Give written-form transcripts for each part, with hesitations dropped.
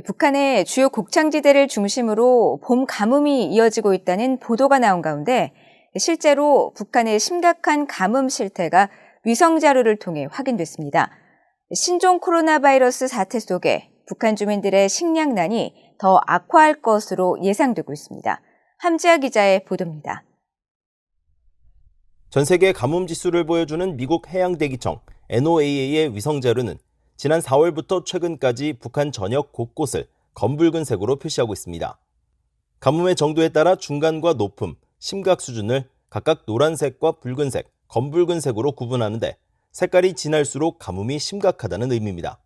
북한의 주요 곡창지대를 중심으로 봄 가뭄이 이어지고 있다는 보도가 나온 가운데 실제로 북한의 심각한 가뭄 실태가 위성 자료를 통해 확인됐습니다. 신종 코로나 바이러스 사태 속에 북한 주민들의 식량난이 더 악화할 것으로 예상되고 있습니다. 함지아 기자의 보도입니다. 전 세계 가뭄 지수를 보여주는 미국 해양대기청 NOAA의 위성 자료는 지난 4월부터 최근까지 북한 전역 곳곳을 검붉은 색으로 표시하고 있습니다. 가뭄의 정도에 따라 중간과 높음, 심각 수준을 각각 노란색과 붉은색, 검붉은색으로 구분하는데 색깔이 진할수록 가뭄이 심각하다는 의미입니다.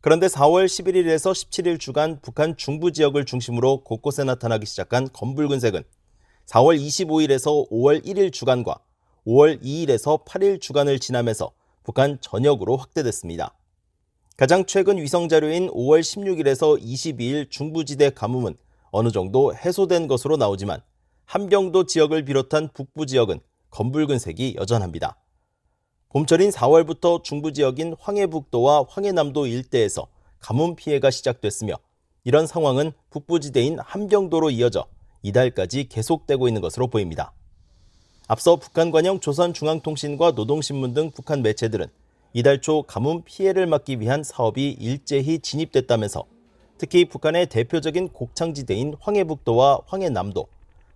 그런데 4월 11일에서 17일 주간 북한 중부 지역을 중심으로 곳곳에 나타나기 시작한 검붉은색은 4월 25일에서 5월 1일 주간과 5월 2일에서 8일 주간을 지나면서 북한 전역으로 확대됐습니다. 가장 최근 위성 자료인 5월 16일에서 22일 중부지대 가뭄은 어느 정도 해소된 것으로 나오지만 함경도 지역을 비롯한 북부 지역은 검붉은색이 여전합니다. 봄철인 4월부터 중부 지역인 황해북도와 황해남도 일대에서 가뭄 피해가 시작됐으며 이런 상황은 북부지대인 함경도로 이어져 이달까지 계속되고 있는 것으로 보입니다. 앞서 북한 관영 조선중앙통신과 노동신문 등 북한 매체들은 이달 초 가뭄 피해를 막기 위한 사업이 일제히 진입됐다면서 특히 북한의 대표적인 곡창지대인 황해북도와 황해남도,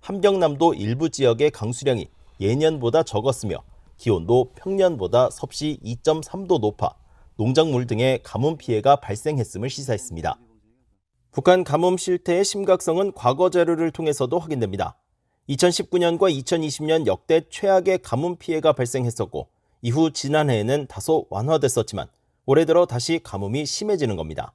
함경남도 일부 지역의 강수량이 예년보다 적었으며 기온도 평년보다 섭씨 2.3도 높아 농작물 등의 가뭄 피해가 발생했음을 시사했습니다. 북한 가뭄 실태의 심각성은 과거 자료를 통해서도 확인됩니다. 2019년과 2020년 역대 최악의 가뭄 피해가 발생했었고 이후 지난해에는 다소 완화됐었지만 올해 들어 다시 가뭄이 심해지는 겁니다.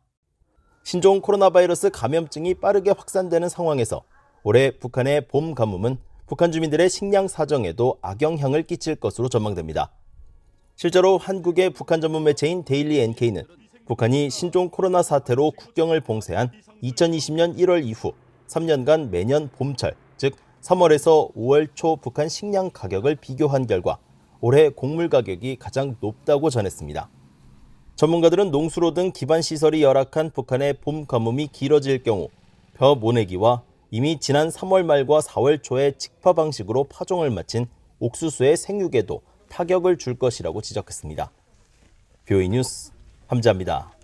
신종 코로나 바이러스 감염증이 빠르게 확산되는 상황에서 올해 북한의 봄 가뭄은 북한 주민들의 식량 사정에도 악영향을 끼칠 것으로 전망됩니다. 실제로 한국의 북한 전문 매체인 데일리 NK는 북한이 신종 코로나 사태로 국경을 봉쇄한 2020년 1월 이후 3년간 매년 봄철, 즉 3월에서 5월 초 북한 식량 가격을 비교한 결과 올해 곡물 가격이 가장 높다고 전했습니다. 전문가들은 농수로 등 기반시설이 열악한 북한의 봄 가뭄이 길어질 경우 벼 모내기와 이미 지난 3월 말과 4월 초에 직파 방식으로 파종을 마친 옥수수의 생육에도 타격을 줄 것이라고 지적했습니다. BOE 뉴스 함지아입니다.